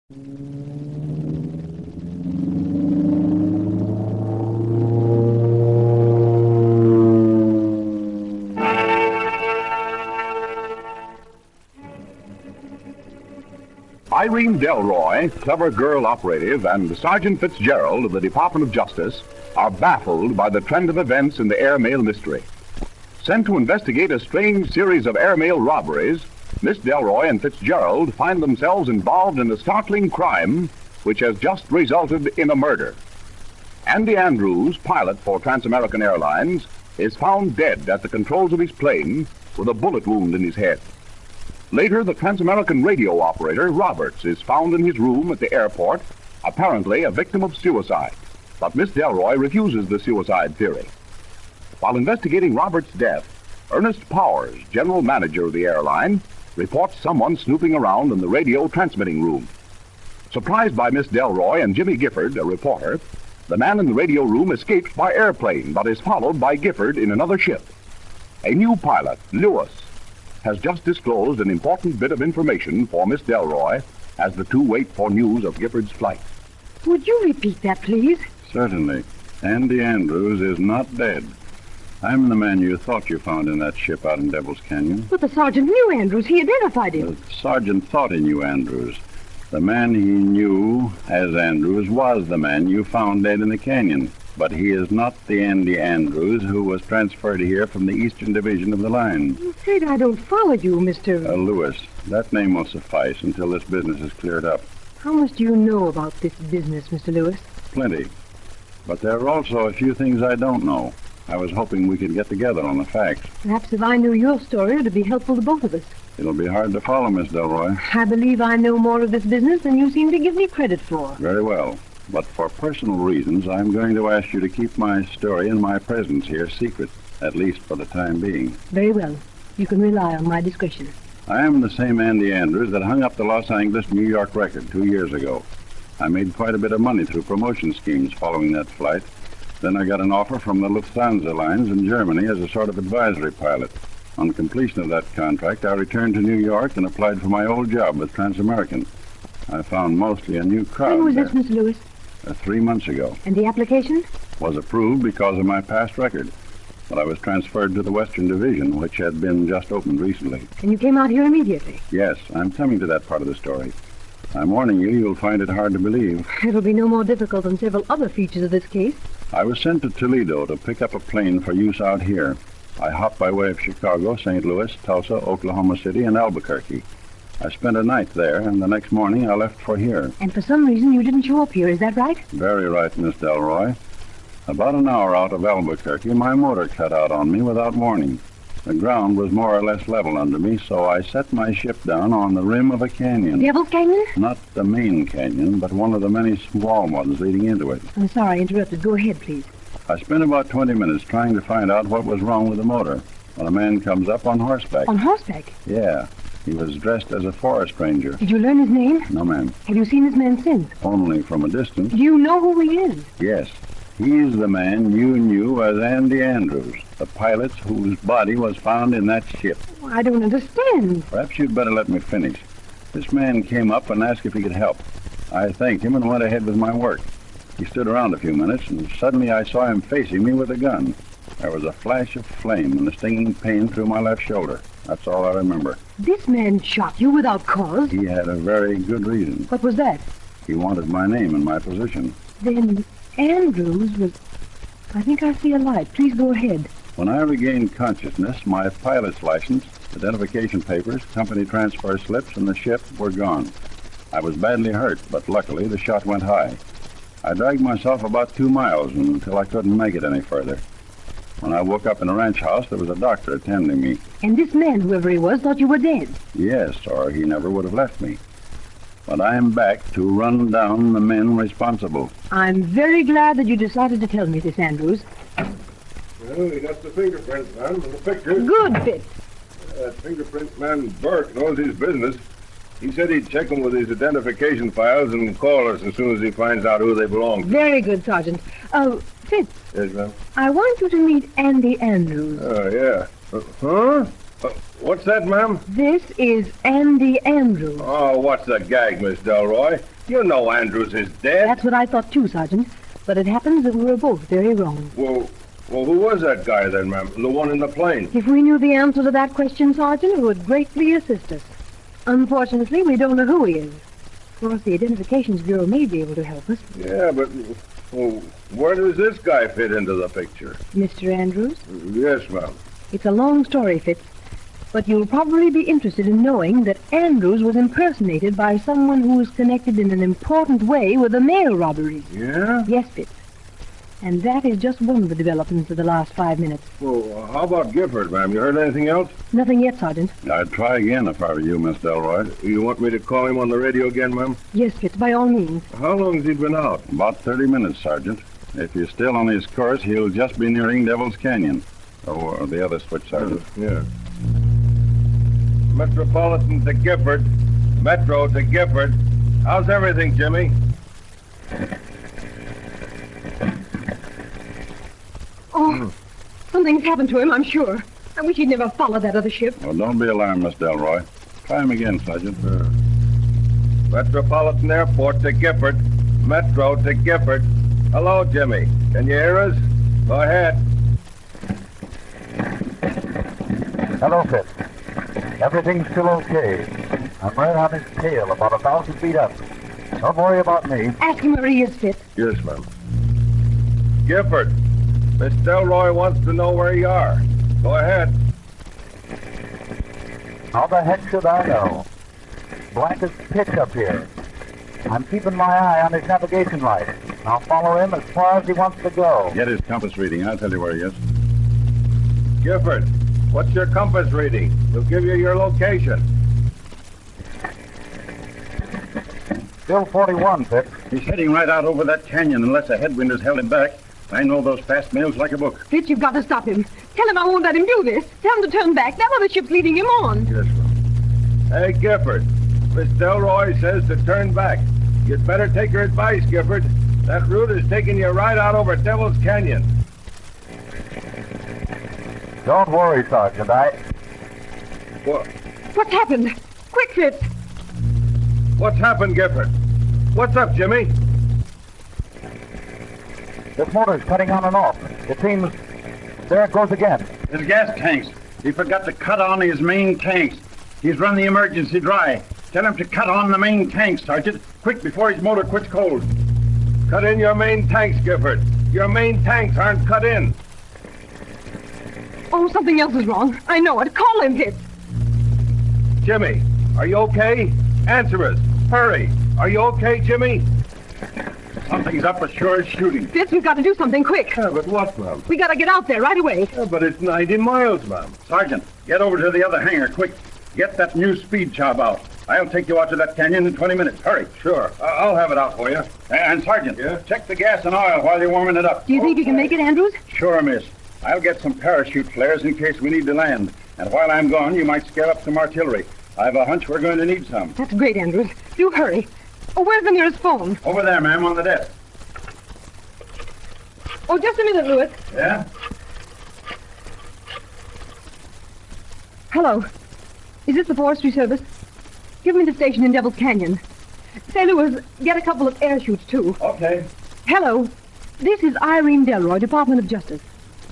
Irene Delroy, clever girl operative, and Sergeant Fitzgerald of the Department of Justice are baffled by the trend of events in the airmail mystery. Sent to investigate a strange series of airmail robberies, Miss Delroy and Fitzgerald find themselves involved in a startling crime which has just resulted in a murder. Andy Andrews, pilot for Trans-American Airlines, is found dead at the controls of his plane with a bullet wound in his head. Later, the Trans-American radio operator, Roberts, is found in his room at the airport, apparently a victim of suicide. But Miss Delroy refuses the suicide theory. While investigating Roberts' death, Ernest Powers, general manager of the airline, reports someone snooping around in the radio transmitting room. Surprised by Miss Delroy and Jimmy Gifford, a reporter, the man in the radio room escapes by airplane, but is followed by Gifford in another ship. A new pilot, Lewis, has just disclosed an important bit of information for Miss Delroy as the two wait for news of Gifford's flight. Would you repeat that, please? Certainly. Andy Andrews is not dead. I'm the man you thought you found in that ship out in Devil's Canyon. But the sergeant knew Andrews. He identified him. The sergeant thought he knew Andrews. The man he knew as Andrews was the man you found dead in the canyon. But he is not the Andy Andrews who was transferred here from the Eastern Division of the line. I'm afraid I don't follow you, Mr. Lewis. That name will suffice until this business is cleared up. How much do you know about this business, Mr. Lewis? Plenty. But there are also a few things I don't know. I was hoping we could get together on the facts. Perhaps if I knew your story, it would be helpful to both of us. It'll be hard to follow, Miss Delroy. I believe I know more of this business than you seem to give me credit for. Very well. But for personal reasons, I'm going to ask you to keep my story and my presence here secret, at least for the time being. Very well. You can rely on my discretion. I am the same Andy Andrews that hung up the Los Angeles-New York record 2 years ago. I made quite a bit of money through promotion schemes following that flight. Then I got an offer from the Lufthansa Lines in Germany as a sort of advisory pilot. On completion of that contract, I returned to New York and applied for my old job with Trans-American. I found mostly a new crowd. When was there. this, Mr. Lewis? 3 months ago. And the application? Was approved because of my past record. But I was transferred to the Western Division, which had been just opened recently. And you came out here immediately? Yes, I'm coming to that part of the story. I'm warning you, you'll find it hard to believe. It'll be no more difficult than several other features of this case. I was sent to Toledo to pick up a plane for use out here. I hopped by way of Chicago, St. Louis, Tulsa, Oklahoma City, and Albuquerque. I spent a night there, and the next morning I left for here. And for some reason you didn't show up here, is that right? Very right, Miss Delroy. About an hour out of Albuquerque, my motor cut out on me without warning. The ground was more or less level under me, so I set my ship down on the rim of a canyon. Devil's Canyon? Not the main canyon, but one of the many small ones leading into it. I'm sorry I interrupted. Go ahead, please. I spent about 20 minutes trying to find out what was wrong with the motor when a man comes up on horseback. On horseback? Yeah. He was dressed as a forest ranger. Did you learn his name? No, ma'am. Have you seen this man since? Only from a distance. Do you know who he is? Yes. He's the man you knew as Andy Andrews, the pilot whose body was found in that ship. Oh, I don't understand. Perhaps you'd better let me finish. This man came up and asked if he could help. I thanked him and went ahead with my work. He stood around a few minutes, and suddenly I saw him facing me with a gun. There was a flash of flame and a stinging pain through my left shoulder. That's all I remember. This man shot you without cause? He had a very good reason. What was that? He wanted my name and my position. Then Andrews was... I think I see a light. Please go ahead. When I regained consciousness, my pilot's license, identification papers, company transfer slips, and the ship were gone. I was badly hurt, but luckily the shot went high. I dragged myself about 2 miles until I couldn't make it any further. When I woke up in a ranch house, there was a doctor attending me. And this man, whoever he was, thought you were dead? Yes, or he never would have left me. But I'm back to run down the men responsible. I'm very glad that you decided to tell me this, Andrews. Well, he got the fingerprints, man, and the pictures. Good, Fitz. That fingerprints man, Burke, knows his business. He said he'd check them with his identification files and call us as soon as he finds out who they belong to. Very good, Sergeant. Fitz. Yes, ma'am? I want you to meet Andy Andrews. Oh, yeah. Huh? What's that, ma'am? This is Andy Andrews. Oh, what's the gag, Miss Delroy? You know Andrews is dead. That's what I thought too, Sergeant. But it happens that we were both very wrong. Well, who was that guy then, ma'am? The one in the plane? If we knew the answer to that question, Sergeant, it would greatly assist us. Unfortunately, we don't know who he is. Of course, the Identifications Bureau may be able to help us. Yeah, but where does this guy fit into the picture? Mr. Andrews? Yes, ma'am. It's a long story, Fitz. But you'll probably be interested in knowing that Andrews was impersonated by someone who was connected in an important way with the mail robbery. Yeah? Yes, Fitz. And that is just one of the developments of the last 5 minutes. Well, how about Gifford, ma'am? You heard anything else? Nothing yet, Sergeant. I'd try again if I were you, Miss Delroy. You want me to call him on the radio again, ma'am? Yes, Fitz, by all means. How long has he been out? About 30 minutes, Sergeant. If he's still on his course, he'll just be nearing Devil's Canyon. Oh, the other switch, Sergeant. Yeah. Metropolitan to Gifford. Metro to Gifford. How's everything, Jimmy? Oh, something's happened to him, I'm sure. I wish he'd never followed that other ship. Well, don't be alarmed, Miss Delroy. Try him again, Sergeant. Metropolitan Airport to Gifford. Metro to Gifford. Hello, Jimmy. Can you hear us? Go ahead. Hello, Fitz. Everything's still okay. I'm right on his tail, about 1,000 feet up. Don't worry about me. Ask him where he is, Fitz. Yes, ma'am. Gifford, Miss Delroy wants to know where you are. Go ahead. How the heck should I know? Black as pitch up here. I'm keeping my eye on his navigation light. I'll follow him as far as he wants to go. Get his compass reading. I'll tell you where he is. Gifford, what's your compass reading? We'll give you your location. Still 41, Fitz. He's heading right out over that canyon unless a headwind has held him back. I know those fast mails like a book. Fitz, you've got to stop him. Tell him I won't let him do this. Tell him to turn back. That other ship's leading him on. Yes, ma'am. Hey, Gifford, Miss Delroy says to turn back. You'd better take her advice, Gifford. That route is taking you right out over Devil's Canyon. Don't worry, Sergeant. What's happened? Quick, Fitz. What's happened, Gifford? What's up, Jimmy? This motor's cutting on and off. It seems... There it goes again. His gas tanks. He forgot to cut on his main tanks. He's run the emergency dry. Tell him to cut on the main tanks, Sergeant. Quick, before his motor quits cold. Cut in your main tanks, Gifford. Your main tanks aren't cut in. Oh, something else is wrong. I know it. Call him, Fitz. Jimmy, are you okay? Answer us. Hurry. Are you okay, Jimmy? Something's up as sure as shooting. Fitz, we've got to do something quick. Yeah, but what, ma'am? We got to get out there right away. Yeah, but it's 90 miles, ma'am. Sergeant, get over to the other hangar, quick. Get that new speed job out. I'll take you out to that canyon in 20 minutes. Hurry. Sure. I'll have it out for you. And Sergeant, Yeah? check the gas and oil while you're warming it up. Do you think you can make it, Andrews? Sure, miss. I'll get some parachute flares in case we need to land. And while I'm gone, you might scale up some artillery. I've a hunch we're going to need some. That's great, Andrews. Do hurry. Oh, where's the nearest phone? Over there, ma'am, on the desk. Oh, just a minute, Lewis. Yeah? Hello. Is this the Forestry Service? Give me the station in Devil's Canyon. Say, Lewis, get a couple of air chutes, too. Okay. Hello. This is Irene Delroy, Department of Justice.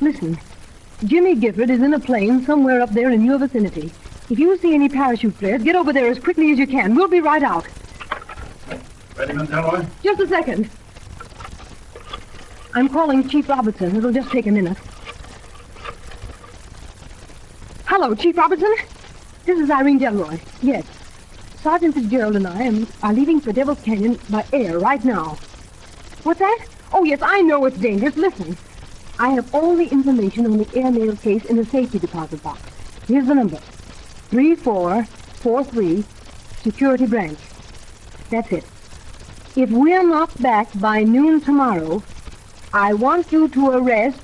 Listen, Jimmy Gifford is in a plane somewhere up there in your vicinity. If you see any parachute flares, get over there as quickly as you can. We'll be right out. Ready, Miss Delroy? Just a second. I'm calling Chief Robertson. It'll just take a minute. Hello, Chief Robertson. This is Irene Delroy. Yes. Sergeant Fitzgerald and I are leaving for Devil's Canyon by air right now. What's that? Oh, yes, I know it's dangerous. Listen. I have all the information on the airmail case in the safety deposit box. Here's the number. 3443, Security Branch. That's it. If we're not back by noon tomorrow, I want you to arrest...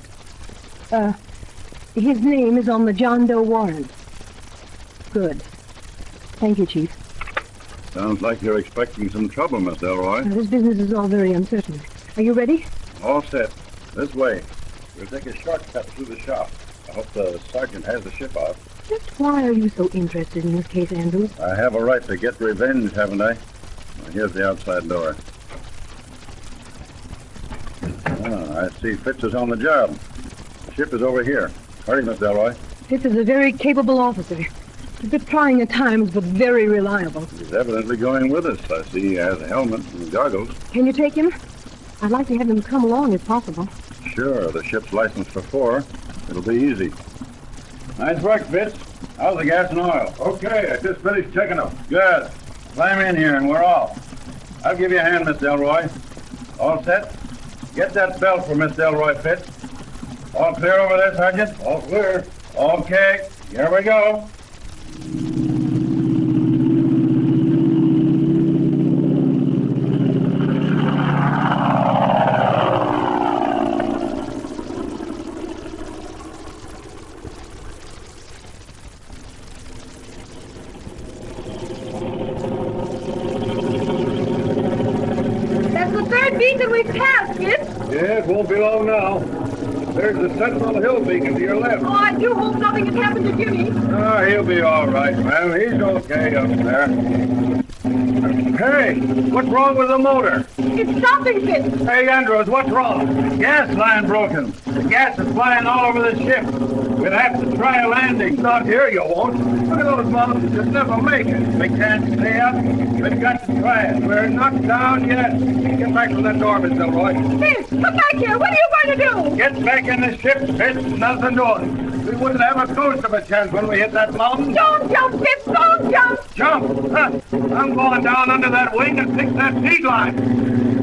his name is on the John Doe warrant. Good. Thank you, Chief. Sounds like you're expecting some trouble, Miss Delroy. This business is all very uncertain. Are you ready? All set. This way. We'll take a shortcut through the shop. I hope the sergeant has the ship out. Just why are you so interested in this case, Andrews? I have a right to get revenge, haven't I? Well, here's the outside door. Oh, I see Fitz is on the job. The ship is over here. Hurry, Miss Delroy. Fitz is a very capable officer. A bit trying at times, but very reliable. He's evidently going with us. I see he has a helmet and goggles. Can you take him? I'd like to have him come along if possible. Sure, the ship's licensed for 4. It'll be easy. Nice work, Fitz. How's the gas and oil? Okay, I just finished checking them. Good. Climb in here and we're off. I'll give you a hand, Miss Delroy. All set? Get that belt for Miss Delroy, Fitz. All clear over there, Sergeant? All clear. Okay, here we go. That's the third beat that we've passed, Fitz. Yeah, it won't be long now. There's the Sentinel Hill beacon to your left. Oh, I do hope nothing has happened to Jimmy. Oh, he'll be all right, ma'am. He's okay up there. Hey, what's wrong with the motor? It's stopping, Fitz. Hey, Andrews, what's wrong? Gas line broken. The gas is flying all over the ship. We'll have to try a landing. Not here, you won't. Look at those mountains. You'll never make it. We can't stay up. We've got to try it. We're not down yet. Get back to that door, Miss Delroy. Fitz, come back here. What are you going to do? Get back in the ship, Fitz. Nothing doing. We wouldn't have a ghost of a chance when we hit that mountain. Don't jump, Fitz. Don't jump. Jump! Huh. I'm going down under that wing and fix that feed line.